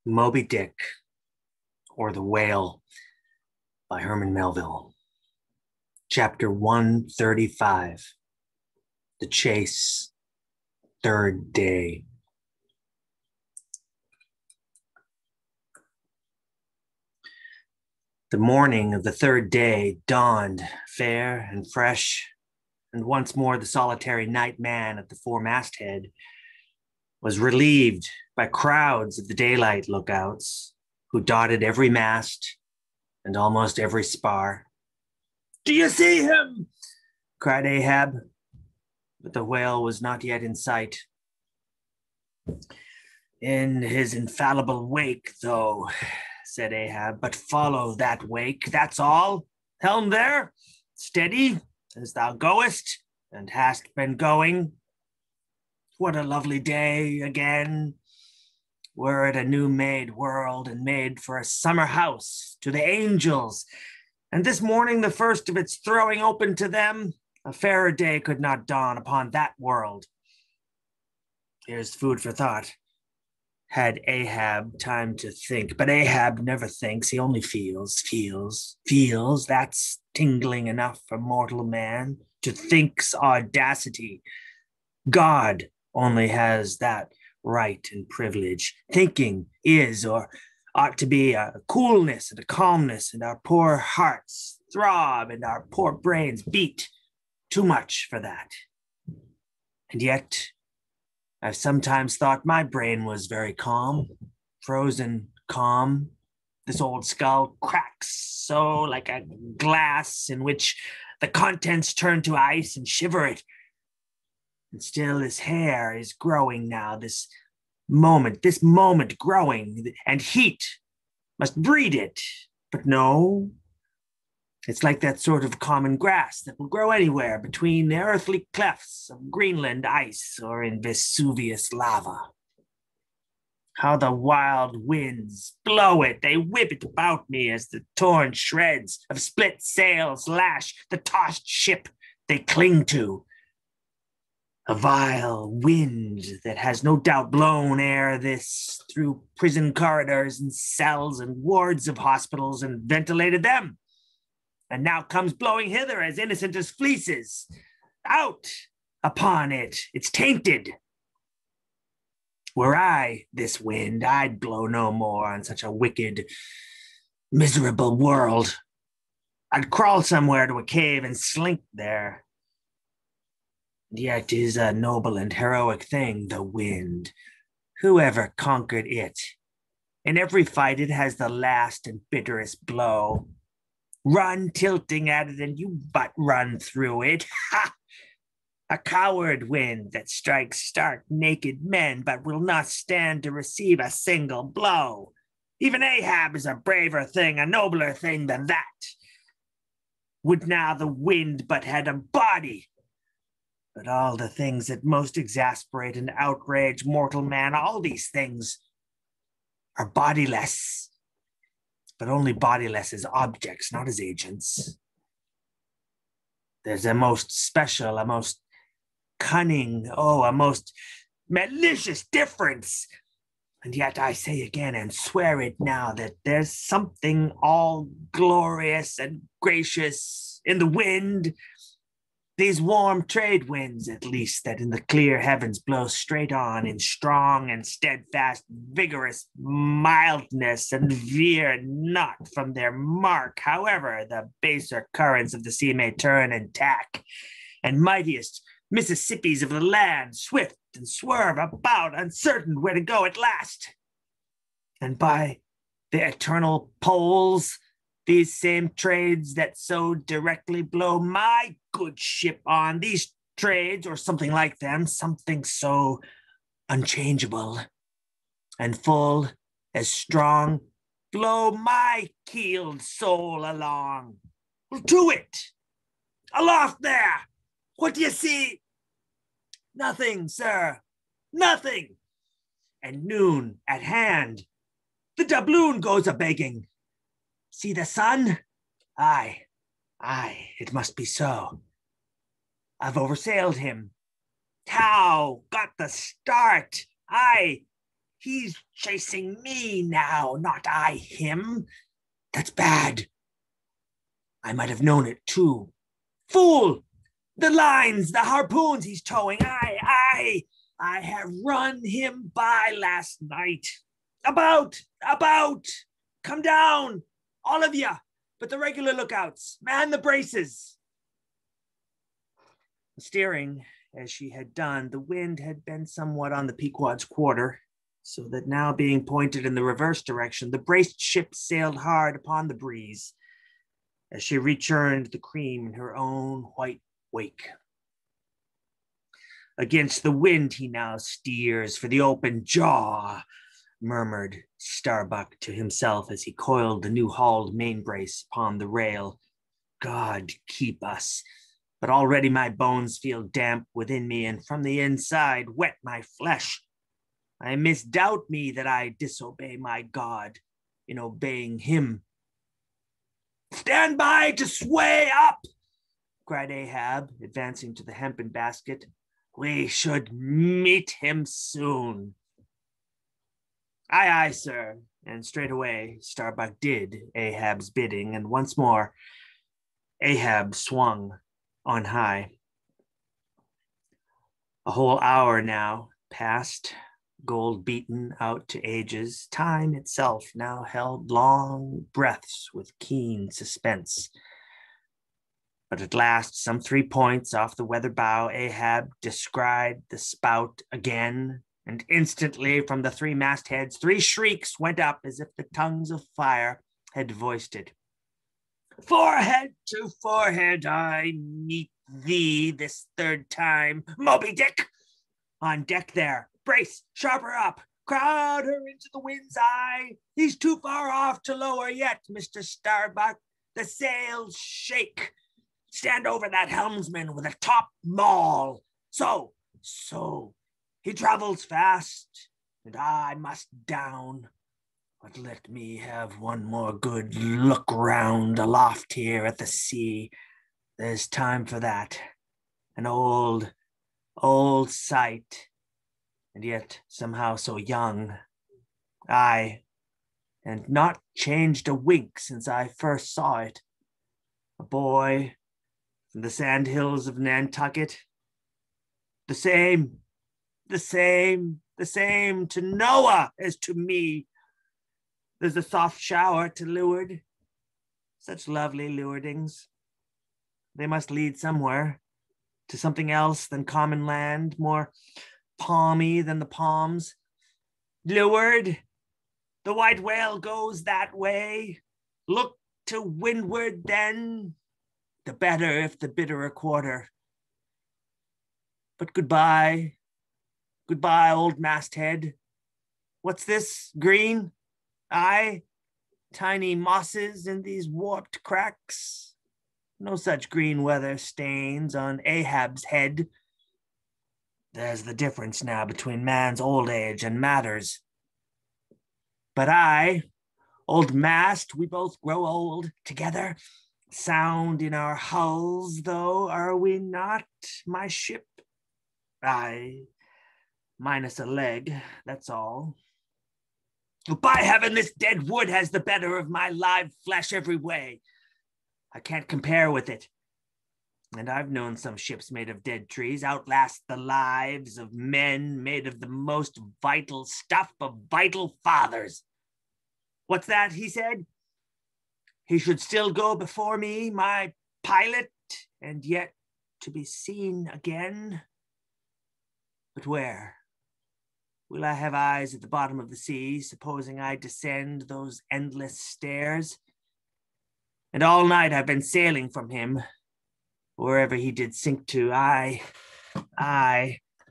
Moby-Dick, or The Whale by Herman Melville. Chapter 135, The Chase, Third Day. The morning of the third day dawned fair and fresh, and once more the solitary night man at the fore-masthead was relieved by crowds of the daylight lookouts who dotted every mast and almost every spar. "Do you see him?" cried Ahab, but the whale was not yet in sight. "In his infallible wake, though," said Ahab, "but follow that wake, that's all. Helm there, steady, as thou goest, and hast been going. What a lovely day again. Were it a new-made world and made for a summer house to the angels, and this morning the first of its throwing open to them, a fairer day could not dawn upon that world." Here's food for thought. Had Ahab time to think, but Ahab never thinks, he only feels. That's tingling enough for mortal man. To think's audacity. God only has that right and privilege. Thinking is, or ought to be, a coolness and a calmness, and our poor hearts throb and our poor brains beat too much for that. And yet, I've sometimes thought my brain was very calm, frozen calm. This old skull cracks so like a glass in which the contents turn to ice and shiver it. And still his hair is growing now, this moment growing, and heat must breed it. But no, it's like that sort of common grass that will grow anywhere between the earthly clefts of Greenland ice or in Vesuvius lava. How the wild winds blow it, they whip it about me as the torn shreds of split sails lash the tossed ship they cling to. A vile wind that has no doubt blown ere this through prison corridors and cells and wards of hospitals and ventilated them, and now comes blowing hither as innocent as fleeces. Out upon it, it's tainted. Were I this wind, I'd blow no more on such a wicked, miserable world. I'd crawl somewhere to a cave and slink there. Yet 'tis a noble and heroic thing, the wind. Whoever conquered it? In every fight it has the last and bitterest blow. Run tilting at it and you but run through it. Ha! A coward wind that strikes stark naked men but will not stand to receive a single blow. Even Ahab is a braver thing, a nobler thing than that. Would now the wind but had a body. But all the things that most exasperate and outrage mortal man, all these things are bodiless, but only bodiless as objects, not as agents. There's a most special, a most cunning, a most malicious difference. And yet I say again and swear it now that there's something all glorious and gracious in the wind. These warm trade winds, at least, that in the clear heavens blow straight on in strong and steadfast, vigorous mildness, and veer not from their mark, however the baser currents of the sea may turn and tack, and mightiest Mississippis of the land swift and swerve about, uncertain where to go at last. And by the eternal poles, these same trades that so directly blow my good ship on, these trades, or something like them, something so unchangeable and full as strong, blow my keeled soul along. Well, to it! Aloft there! What do you see? Nothing, sir, nothing. And noon at hand, the doubloon goes a-begging. See the sun? Aye, it must be so. I've oversailed him. How got the start? Aye, He's chasing me now, not I him. That's bad. I might have known it too. Fool! The lines, the harpoons he's towing. I have run him by last night. About! Come down, all of you, but the regular lookouts. Man the braces. Steering, as she had done, the wind had been somewhat on the Pequod's quarter, so that now being pointed in the reverse direction, the braced ship sailed hard upon the breeze as she rechurned the cream in her own white wake. Against the wind he now steers for the open jaw, murmured Starbuck to himself as he coiled the new hauled main brace upon the rail. God keep us. But already my bones feel damp within me, and from the inside wet my flesh. I misdoubt me that I disobey my God in obeying him. Stand by to sway up, cried Ahab, advancing to the hempen basket. We should meet him soon. Aye, sir. And straightway Starbuck did Ahab's bidding, and once more Ahab swung on high. A whole hour now passed, gold beaten out to ages. Time itself now held long breaths with keen suspense. But at last, some 3 points off the weather bow, Ahab descried the spout again, and instantly from the 3 mastheads 3 shrieks went up as if the tongues of fire had voiced it. Forehead to forehead I meet thee this 3rd time, Moby-Dick! On deck there, brace, sharp her up, crowd her into the wind's eye. He's too far off to lower yet, Mr. Starbuck. The sails shake. Stand over that helmsman with a top maul. So. He travels fast, and I must down. But let me have one more good look round aloft here at the sea. There's time for that. An old sight, and yet somehow so young. Aye, and not changed a wink since I first saw it. A boy from the sandhills of Nantucket. The same to Noah as to me. There's a soft shower to leeward. Such lovely leewardings. They must lead somewhere, to something else than common land, more palmy than the palms. Leeward, the white whale goes that way. Look to windward then, the better if the bitter a quarter. But goodbye, old masthead. What's this, green? Aye, tiny mosses in these warped cracks. No such green weather stains on Ahab's head. There's the difference now between man's old age and matters. But I, old mast, we both grow old together. Sound in our hulls, though, are we not, my ship? Aye, minus a leg, that's all. By heaven, this dead wood has the better of my live flesh every way. I can't compare with it. And I've known some ships made of dead trees outlast the lives of men made of the most vital stuff of vital fathers. What's that, he said? He should still go before me, my pilot, and yet to be seen again. But where? Will I have eyes at the bottom of the sea, supposing I descend those endless stairs? And all night I've been sailing from him, wherever he did sink to. I,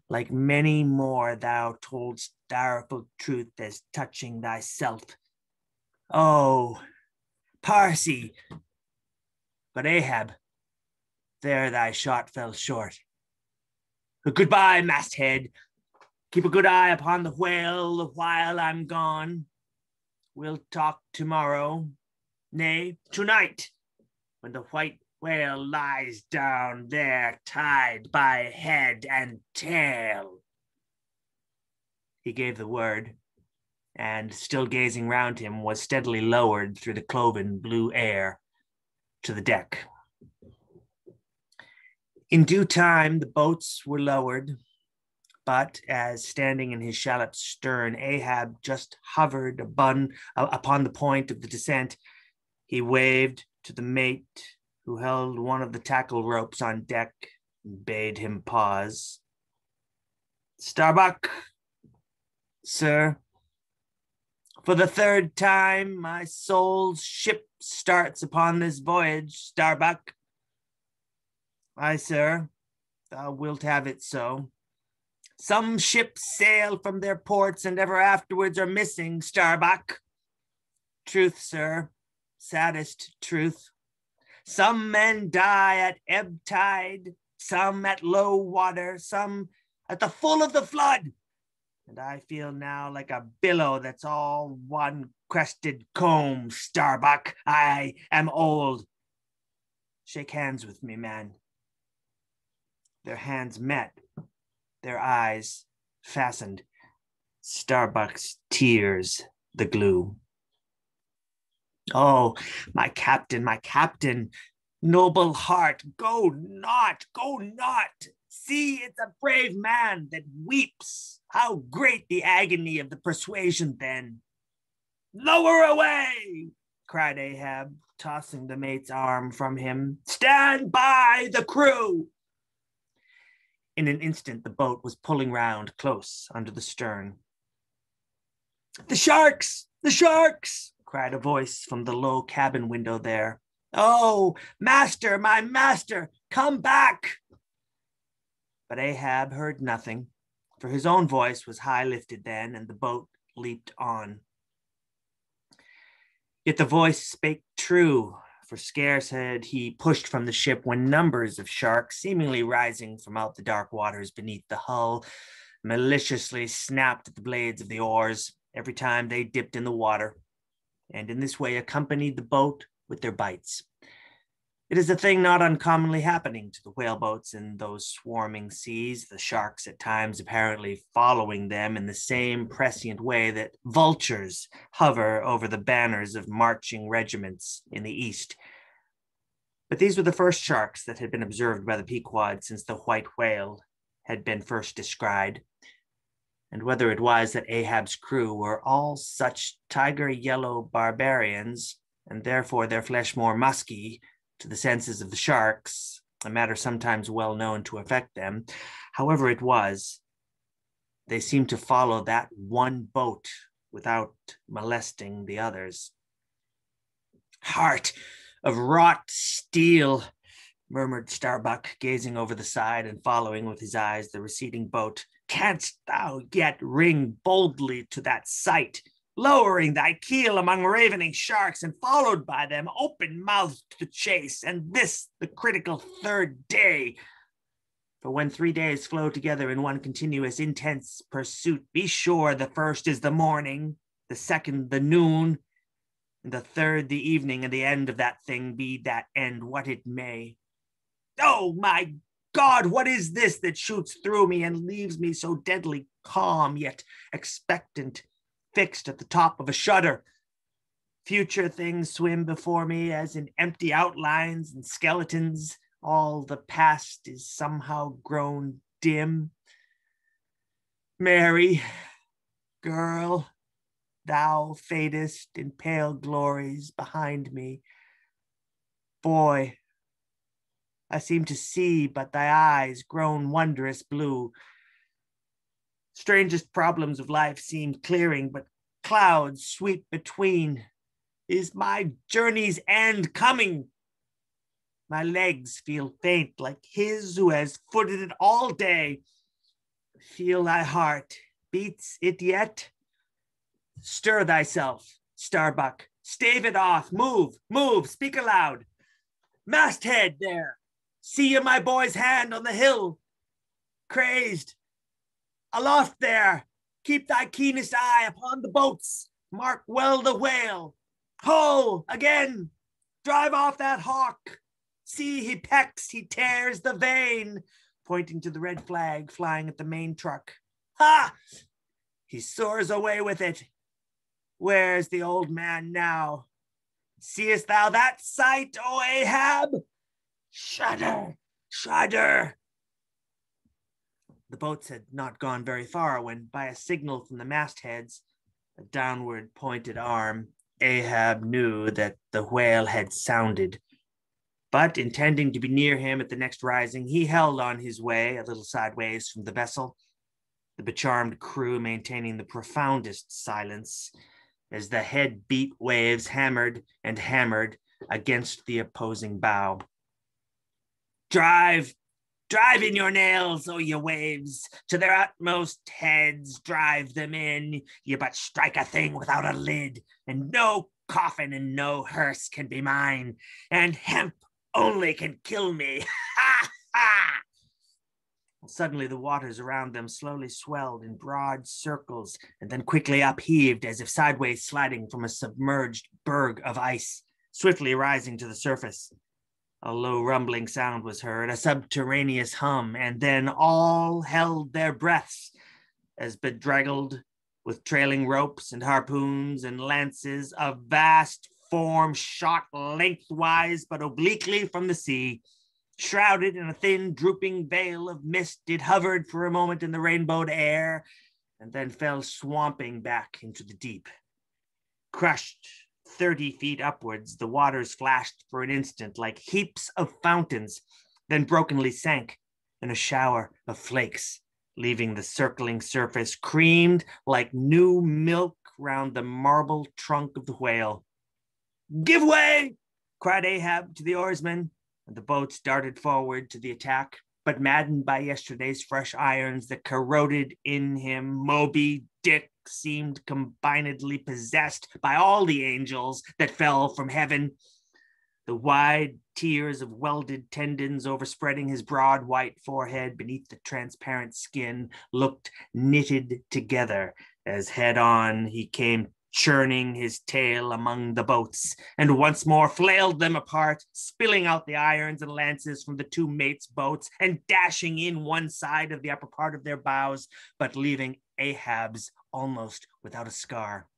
like many more, thou toldst direful truth as touching thyself. Oh, Parsi! But Ahab, there thy shot fell short. Goodbye, masthead. Keep a good eye upon the whale while I'm gone. We'll talk tomorrow, nay, tonight, when the white whale lies down there tied by head and tail. He gave the word, and, still gazing round him, was steadily lowered through the cloven blue air to the deck. In due time, the boats were lowered, but as standing in his shallop's stern, Ahab just hovered upon the point of the descent, he waved to the mate who held one of the tackle ropes on deck and bade him pause. "Starbuck, sir, for the third time my soul's ship starts upon this voyage, Starbuck." "Aye, sir, thou wilt have it so. Some ships sail from their ports and ever afterwards are missing, Starbuck." "Truth, sir, saddest truth. Some men die at ebb tide, some at low water, some at the full of the flood. And I feel now like a billow that's all one crested comb, Starbuck. I am old. Shake hands with me, man." Their hands met, their eyes fastened. Starbuck's tears the glue. "Oh, my captain, noble heart, go not, go not. See, it's a brave man that weeps. How great the agony of the persuasion then." "Lower away," cried Ahab, tossing the mate's arm from him. "Stand by the crew." In an instant, the boat was pulling round close under the stern. "The sharks! The sharks!" cried a voice from the low cabin window there. "Oh, master, my master, come back!" But Ahab heard nothing, for his own voice was high lifted then, and the boat leaped on. Yet the voice spake true, for scarce had he pushed from the ship when numbers of sharks, seemingly rising from out the dark waters beneath the hull, maliciously snapped at the blades of the oars every time they dipped in the water, and in this way accompanied the boat with their bites. It is a thing not uncommonly happening to the whaleboats in those swarming seas, the sharks at times apparently following them in the same prescient way that vultures hover over the banners of marching regiments in the east. But these were the first sharks that had been observed by the Pequod since the white whale had been first descried. And whether it was that Ahab's crew were all such tiger-yellow barbarians, and therefore their flesh more musky to the senses of the sharks, a matter sometimes well known to affect them, however it was, they seemed to follow that one boat without molesting the others. "Heart of wrought steel," murmured Starbuck, gazing over the side and following with his eyes the receding boat. "Canst thou yet ring boldly to that sight, lowering thy keel among ravening sharks and followed by them, open-mouthed to chase, and this the critical third day? For when 3 days flow together in one continuous intense pursuit, be sure the first is the morning, the second the noon, and the third the evening, and the end of that thing be that end what it may. Oh, my God, what is this that shoots through me and leaves me so deadly calm, yet expectant, fixed at the top of a shutter? Future things swim before me as in empty outlines and skeletons. All the past is somehow grown dim. Mary, girl, thou fadest in pale glories behind me. Boy, I seem to see but thy eyes grown wondrous blue. Strangest problems of life seem clearing, but clouds sweep between. Is my journey's end coming? My legs feel faint like his who has footed it all day. Feel thy heart. Beats it yet? Stir thyself, Starbuck. Stave it off. Move, move, speak aloud. Masthead there. See you my boy's hand on the hill. Crazed. Aloft there. Keep thy keenest eye upon the boats. Mark well the whale. Ho, again. Drive off that hawk. See, he pecks, he tears the vane, pointing to the red flag flying at the main truck. Ha! He soars away with it. Where's the old man now? Seest thou that sight, O Ahab? Shudder, shudder. The boats had not gone very far when, by a signal from the mastheads, a downward pointed arm, Ahab knew that the whale had sounded. But intending to be near him at the next rising, he held on his way a little sideways from the vessel, the becharmed crew maintaining the profoundest silence as the head-beat waves hammered and hammered against the opposing bow. Drive in your nails, O ye waves, to their utmost heads, drive them in. Ye but strike a thing without a lid, and no coffin and no hearse can be mine, and hemp only can kill me. Ha, ha! Suddenly the waters around them slowly swelled in broad circles, and then quickly upheaved as if sideways sliding from a submerged berg of ice, swiftly rising to the surface. A low rumbling sound was heard, a subterraneous hum, and then all held their breaths as, bedraggled with trailing ropes and harpoons and lances, a vast form shot lengthwise but obliquely from the sea. Shrouded in a thin, drooping veil of mist, it hovered for a moment in the rainbowed air and then fell swamping back into the deep. Crushed 30 feet upwards, the waters flashed for an instant like heaps of fountains, then brokenly sank in a shower of flakes, leaving the circling surface creamed like new milk round the marble trunk of the whale. "Give way!" cried Ahab to the oarsmen, and the boats darted forward to the attack. But maddened by yesterday's fresh irons that corroded in him, Moby-Dick seemed combinedly possessed by all the angels that fell from heaven. The wide tiers of welded tendons overspreading his broad white forehead beneath the transparent skin looked knitted together as head-on he came churning his tail among the boats, and once more flailed them apart, spilling out the irons and lances from the two mates' boats, and dashing in one side of the upper part of their bows, but leaving Ahab's almost without a scar.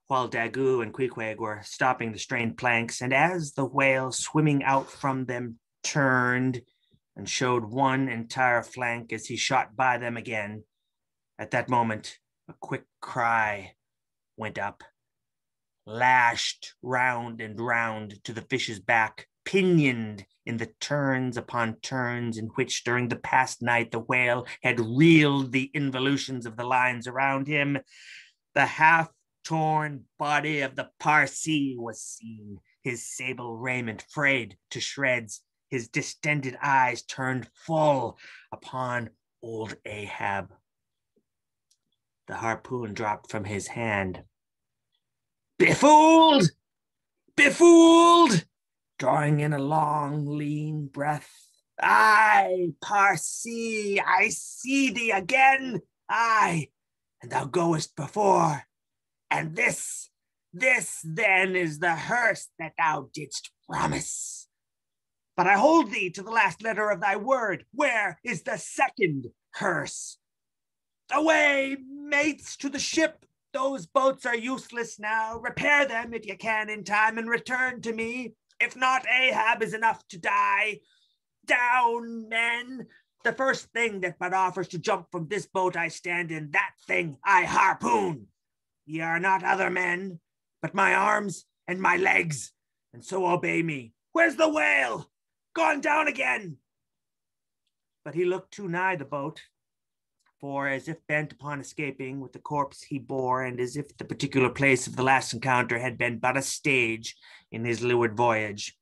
While Daggoo and Queequeg were stopping the strained planks, and as the whale swimming out from them turned and showed one entire flank as he shot by them again, at that moment, a quick cry went up, lashed round and round to the fish's back, pinioned in the turns upon turns in which during the past night the whale had reeled the involutions of the lines around him. The half-torn body of the Parsee was seen, his sable raiment frayed to shreds, his distended eyes turned full upon old Ahab. The harpoon dropped from his hand. "Befooled! Befooled!" drawing in a long, lean breath. "Aye, Parsee, I see thee again. Aye, and thou goest before. And this then is the hearse that thou didst promise. But I hold thee to the last letter of thy word. Where is the second hearse? Away, mates, to the ship. Those boats are useless now. Repair them if you can in time and return to me. If not, Ahab is enough to die. Down, men. The first thing that but offers to jump from this boat I stand in, that thing I harpoon. Ye are not other men, but my arms and my legs, and so obey me. Where's the whale? Gone down again." But he looked too nigh the boat, for as if bent upon escaping with the corpse he bore, and as if the particular place of the last encounter had been but a stage in his leeward voyage,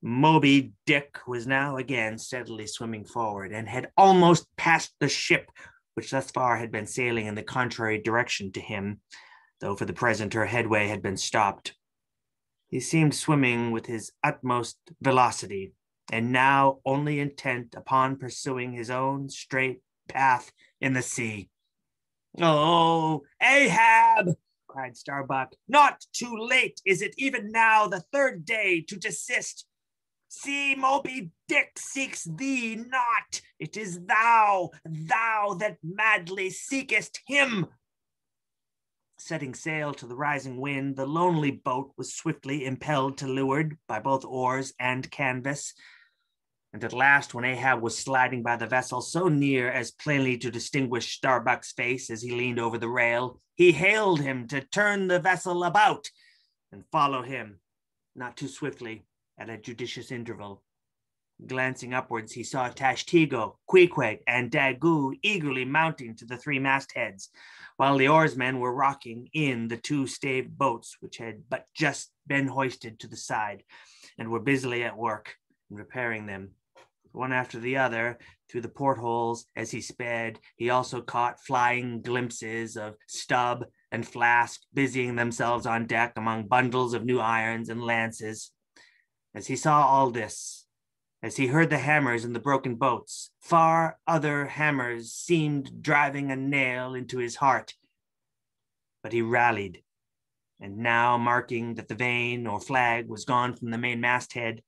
Moby-Dick was now again steadily swimming forward, and had almost passed the ship, which thus far had been sailing in the contrary direction to him, though for the present her headway had been stopped. He seemed swimming with his utmost velocity, and now only intent upon pursuing his own straight path in the sea. "Oh, Ahab!" cried Starbuck. "Not too late, is it even now, the third day, to desist? See, Moby-Dick seeks thee not. It is thou that madly seekest him." Setting sail to the rising wind, the lonely boat was swiftly impelled to leeward by both oars and canvas. And at last, when Ahab was sliding by the vessel so near as plainly to distinguish Starbuck's face as he leaned over the rail, he hailed him to turn the vessel about and follow him, not too swiftly, at a judicious interval. Glancing upwards, he saw Tashtego, Queequeg, and Daggoo eagerly mounting to the three mastheads, while the oarsmen were rocking in the two staved boats which had but just been hoisted to the side, and were busily at work in repairing them. One after the other, through the portholes as he sped, he also caught flying glimpses of Stubb and Flask busying themselves on deck among bundles of new irons and lances. As he saw all this, as he heard the hammers in the broken boats, far other hammers seemed driving a nail into his heart. But he rallied, and now marking that the vane or flag was gone from the main masthead,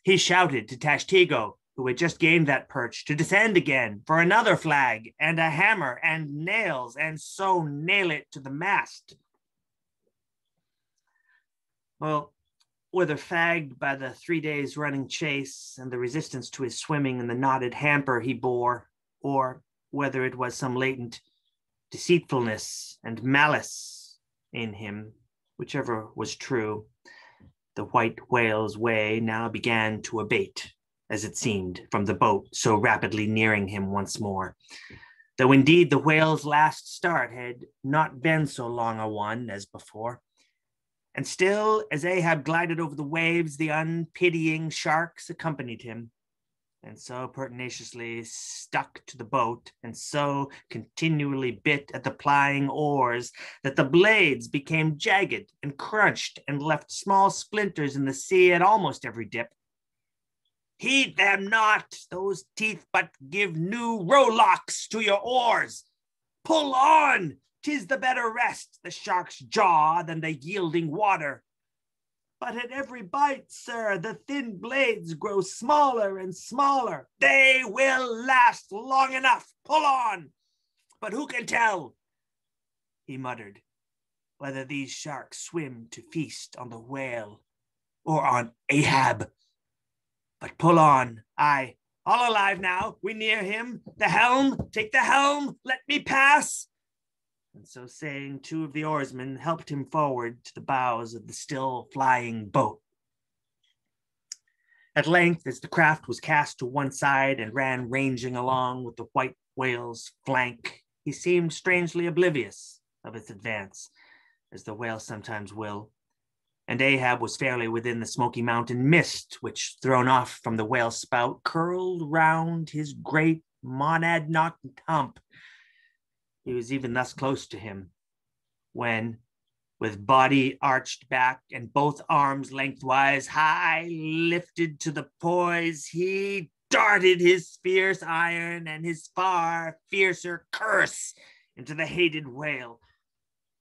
he shouted to Tashtego, who had just gained that perch, to descend again for another flag and a hammer and nails, and so nail it to the mast. Well, whether fagged by the 3 days running chase and the resistance to his swimming and the knotted hamper he bore, or whether it was some latent deceitfulness and malice in him, whichever was true, the white whale's way now began to abate, as it seemed, from the boat so rapidly nearing him once more. Though indeed the whale's last start had not been so long a one as before. And still, as Ahab glided over the waves, the unpitying sharks accompanied him, and so pertinaciously stuck to the boat, and so continually bit at the plying oars, that the blades became jagged and crunched and left small splinters in the sea at almost every dip. Heed them not, those teeth, but give new rowlocks to your oars. Pull on! 'Tis the better rest, the shark's jaw, than the yielding water. But at every bite, sir, the thin blades grow smaller and smaller. They will last long enough. Pull on! But who can tell, he muttered, whether these sharks swim to feast on the whale or on Ahab? But pull on. Aye, all alive now. We near him. The helm, take the helm. Let me pass. And so saying, two of the oarsmen helped him forward to the bows of the still flying boat. At length, as the craft was cast to one side and ran ranging along with the white whale's flank, he seemed strangely oblivious of its advance, as the whale sometimes will. And Ahab was fairly within the Smoky Mountain mist, which, thrown off from the whale's spout, curled round his great monadnock hump. He was even thus close to him, when, with body arched back and both arms lengthwise high lifted to the poise, he darted his fierce iron and his far fiercer curse into the hated whale.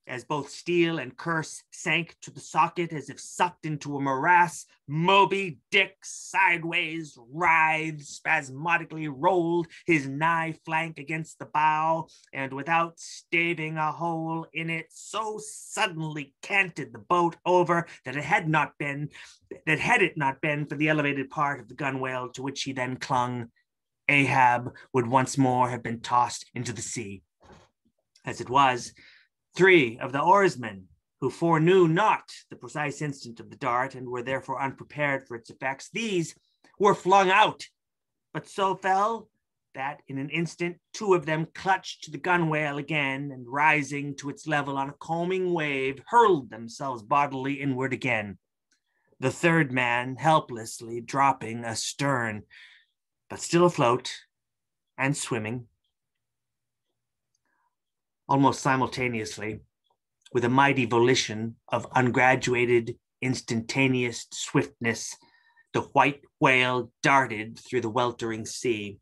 As both steel and curse sank to the socket as if sucked into a morass, Moby-Dick sideways writhed, spasmodically rolled his nigh flank against the bow, and without staving a hole in it, so suddenly canted the boat over that had it not been for the elevated part of the gunwale to which he then clung, Ahab would once more have been tossed into the sea. As it was, 3 of the oarsmen, who foreknew not the precise instant of the dart and were therefore unprepared for its effects, these were flung out, but so fell that in an instant 2 of them clutched to the gunwale again, and rising to its level on a combing wave, hurled themselves bodily inward again. The 3rd man helplessly dropping astern, but still afloat and swimming. Almost simultaneously, with a mighty volition of ungraduated, instantaneous swiftness, the white whale darted through the weltering sea.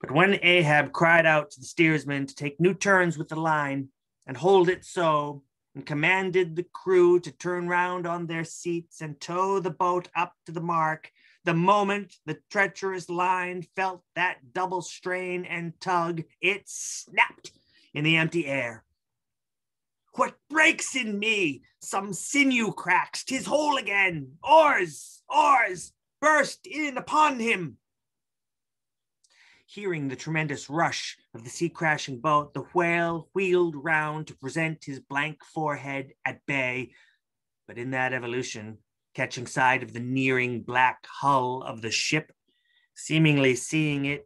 But when Ahab cried out to the steersman to take new turns with the line and hold it so, and commanded the crew to turn round on their seats and tow the boat up to the mark, the moment the treacherous line felt that double strain and tug, it snapped in the empty air. What breaks in me? Some sinew cracks, 'tis whole again. Oars, oars, burst in upon him. Hearing the tremendous rush of the sea-crashing boat, the whale wheeled round to present his blank forehead at bay. But in that evolution, catching sight of the nearing black hull of the ship, seemingly seeing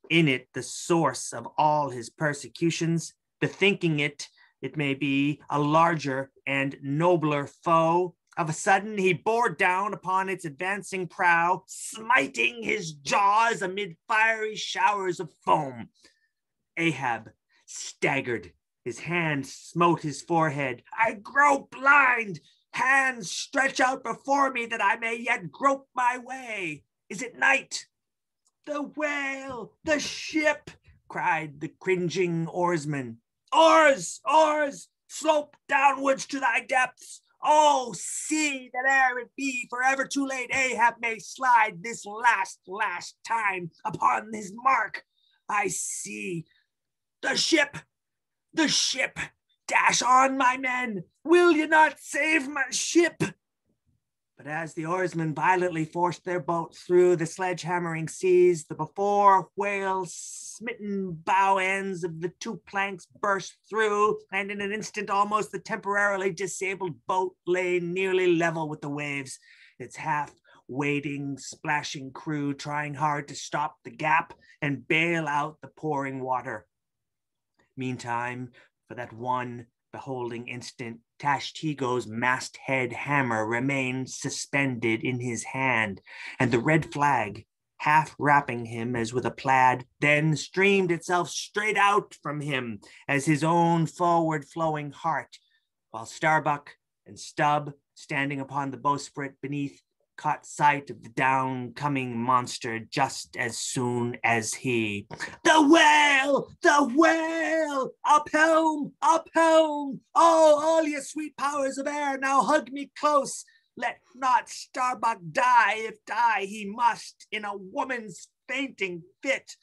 in it the source of all his persecutions, bethinking it may be a larger and nobler foe, of a sudden he bore down upon its advancing prow, smiting his jaws amid fiery showers of foam. Ahab staggered. His hand smote his forehead. I grope blind. Hands stretch out before me that I may yet grope my way. Is it night? The whale, the ship, cried the cringing oarsman. Oars, oars, slope downwards to thy depths. Oh, see that ere it be forever too late, Ahab may slide this last time upon his mark. I see the ship, dash on, my men. Will ye not save my ship? But as the oarsmen violently forced their boat through the sledgehammering seas, the before whale-smitten bow ends of the two planks burst through, and in an instant almost the temporarily disabled boat lay nearly level with the waves, its half-wading, splashing crew trying hard to stop the gap and bail out the pouring water. Meantime, for that one beholding instant, Tashtigo's masthead hammer remained suspended in his hand, and the red flag, half wrapping him as with a plaid, then streamed itself straight out from him as his own forward-flowing heart, while Starbuck and Stubb, standing upon the bowsprit beneath, caught sight of the down-coming monster just as soon as he. The whale! The whale! Up helm! Up helm! Oh, all ye sweet powers of air, now hug me close. Let not Starbuck die, if die he must, in a woman's fainting fit.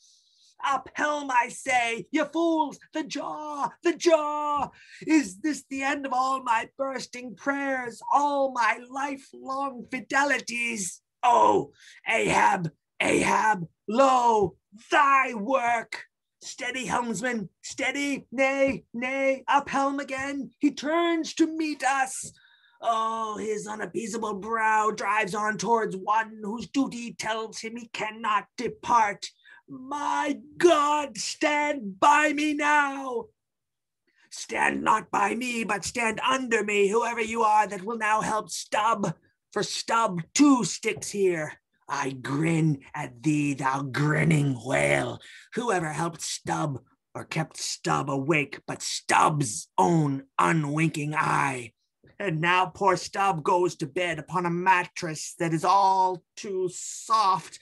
Up helm, I say, ye fools, the jaw, the jaw. Is this the end of all my bursting prayers, all my lifelong fidelities? Oh, Ahab, Ahab, lo, thy work. Steady, helmsman, steady, nay, nay, up helm again. He turns to meet us. Oh, his unappeasable brow drives on towards one whose duty tells him he cannot depart. My God, stand by me now. Stand not by me, but stand under me, whoever you are that will now help Stubb, for Stubb too sticks here. I grin at thee, thou grinning whale. Whoever helped Stubb or kept Stubb awake but Stubb's own unwinking eye. And now poor Stubb goes to bed upon a mattress that is all too soft.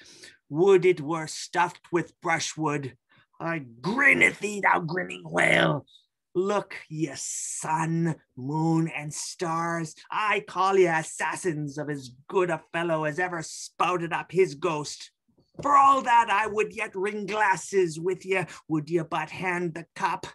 Would it were stuffed with brushwood. I grin at thee, thou grinning whale. Look, ye sun, moon, and stars. I call ye assassins of as good a fellow as ever spouted up his ghost. For all that, I would yet ring glasses with ye, would ye but hand the cup.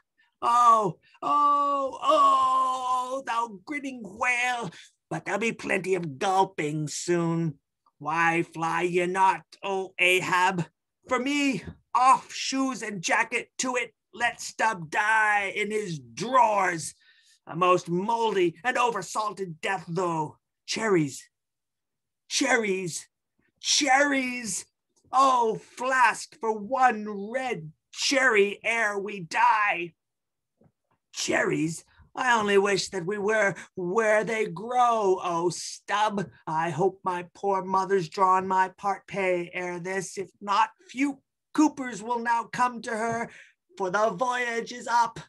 Oh, oh, oh, thou grinning whale, but there'll be plenty of gulping soon. Why fly ye not, O Ahab? For me, off shoes and jacket to it, let Stubb die in his drawers. A most moldy and oversalted death, though. Cherries, cherries, cherries. Oh, flask for one red cherry ere we die. Cherries? I only wish that we were where they grow, oh Stubb. I hope my poor mother's drawn my part pay ere this. If not, few coopers will now come to her, for the voyage is up.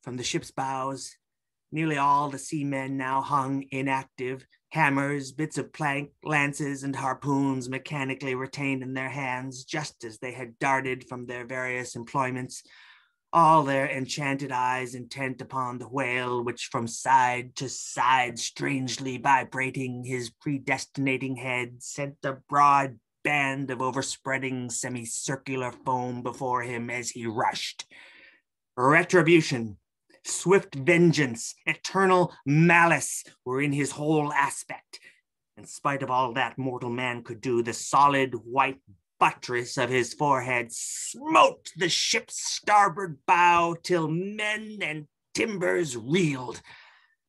From the ship's bows, nearly all the seamen now hung inactive, hammers, bits of plank, lances, and harpoons mechanically retained in their hands, just as they had darted from their various employments, all their enchanted eyes intent upon the whale, which from side to side, strangely vibrating his predestinating head, sent a broad band of overspreading semicircular foam before him as he rushed. Retribution, Swift vengeance, eternal malice were in his whole aspect. In spite of all that mortal man could do, the solid white buttress of his forehead smote the ship's starboard bow till men and timbers reeled.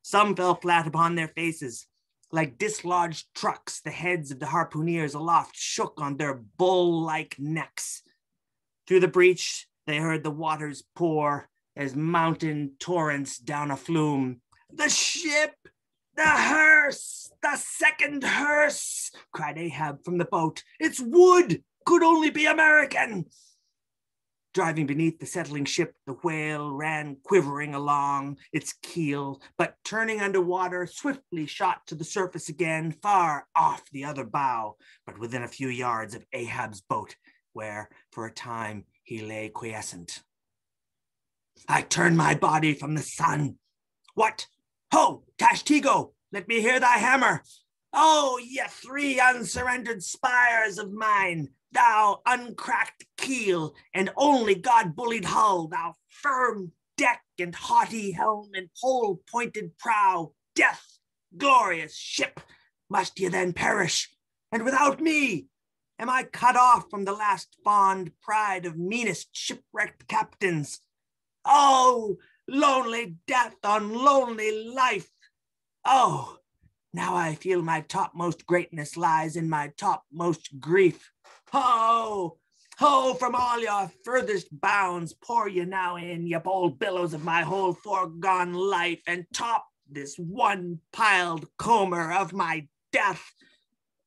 Some fell flat upon their faces. Like dislodged trucks, the heads of the harpooneers aloft shook on their bull-like necks. Through the breach, they heard the waters pour as mountain torrents down a flume. "The ship! The hearse! The second hearse!" cried Ahab from the boat. "It's wood! Could only be American!" Driving beneath the settling ship, the whale ran quivering along its keel, but turning underwater, swiftly shot to the surface again, far off the other bow, but within a few yards of Ahab's boat, where, for a time, he lay quiescent. I turned my body from the sun. "What? Ho, Tashtego, let me hear thy hammer. Oh, ye three unsurrendered spires of mine, thou uncracked keel and only God-bullied hull, thou firm deck and haughty helm and pole-pointed prow, death, glorious ship, must ye then perish? And without me, am I cut off from the last fond pride of meanest shipwrecked captains? Oh, lonely death on lonely life! Oh, now I feel my topmost greatness lies in my topmost grief. Ho, ho, from all your furthest bounds pour ye now in, ye bold billows of my whole foregone life, and top this one piled comber of my death.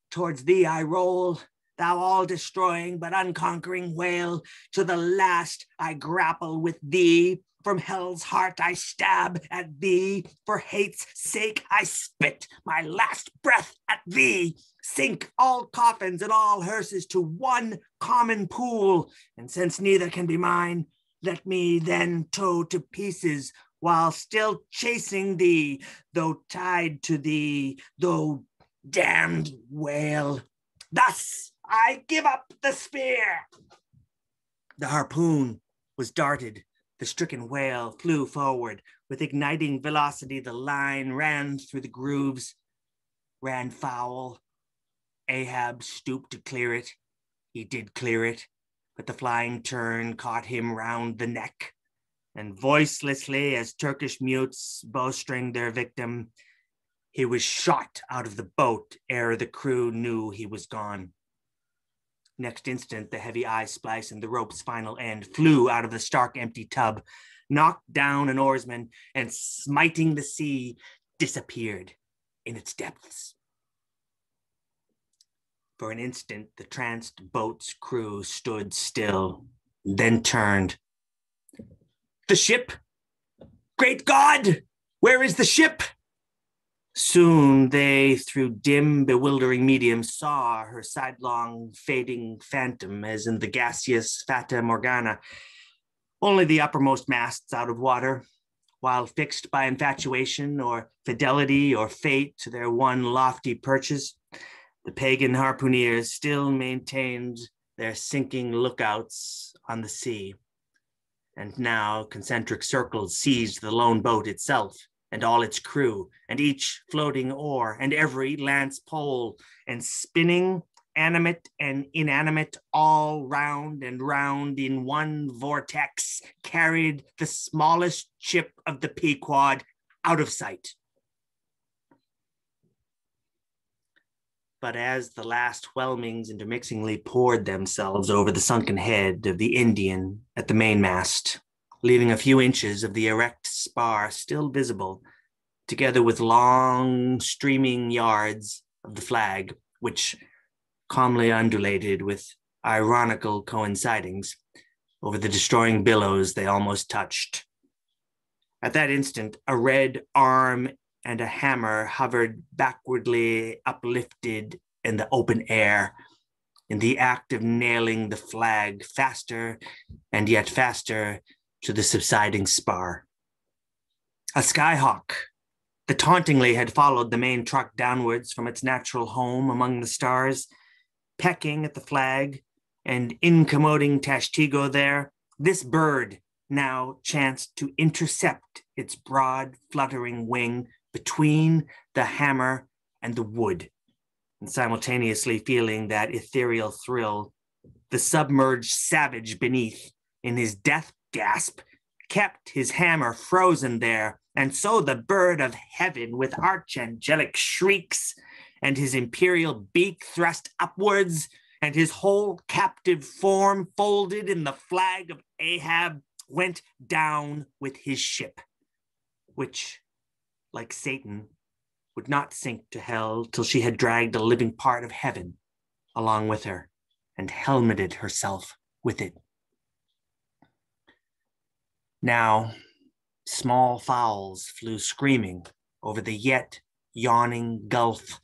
Towards thee I roll, thou all-destroying but unconquering whale. To the last I grapple with thee. From hell's heart I stab at thee. For hate's sake I spit my last breath at thee. Sink all coffins and all hearses to one common pool. And since neither can be mine, let me then tow to pieces while still chasing thee, though tied to thee, though damned whale. Thus I give up the spear." The harpoon was darted. The stricken whale flew forward. With igniting velocity, the line ran through the grooves, ran foul. Ahab stooped to clear it. He did clear it, but the flying turn caught him round the neck, and voicelessly, as Turkish mutes bowstring their victim, he was shot out of the boat ere the crew knew he was gone. Next instant, the heavy eye splice and the rope's final end flew out of the stark empty tub, knocked down an oarsman, and smiting the sea, disappeared in its depths. For an instant, the tranced boat's crew stood still, then turned. "The ship? Great God! Where is the ship?" Soon they, through dim, bewildering medium, saw her sidelong, fading phantom, as in the gaseous Fata Morgana, only the uppermost masts out of water, while fixed by infatuation or fidelity or fate to their one lofty perches, the pagan harpooneers still maintained their sinking lookouts on the sea. And now concentric circles seized the lone boat itself, and all its crew, and each floating oar, and every lance pole, and spinning, animate and inanimate, all round and round in one vortex, carried the smallest ship of the Pequod out of sight. But as the last whelmings intermixingly poured themselves over the sunken head of the Indian at the mainmast, leaving a few inches of the erect spar still visible, together with long streaming yards of the flag, which calmly undulated with ironical coincidings over the destroying billows they almost touched. At that instant, a red arm and a hammer hovered backwardly uplifted in the open air, in the act of nailing the flag faster and yet faster to the subsiding spar. A skyhawk that tauntingly had followed the main truck downwards from its natural home among the stars, pecking at the flag and incommoding Tashtego there, this bird now chanced to intercept its broad, fluttering wing between the hammer and the wood, and simultaneously feeling that ethereal thrill, the submerged savage beneath, in his death gasp, kept his hammer frozen there, and so the bird of heaven, with archangelic shrieks, and his imperial beak thrust upwards, and his whole captive form folded in the flag of Ahab, went down with his ship, which, like Satan, would not sink to hell till she had dragged a living part of heaven along with her and helmeted herself with it. Now, small fowls flew screaming over the yet yawning gulf.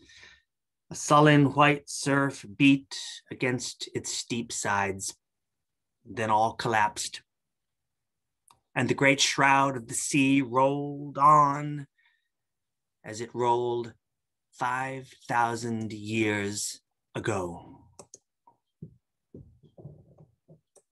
A sullen white surf beat against its steep sides. Then all collapsed, and the great shroud of the sea rolled on as it rolled 5,000 years ago.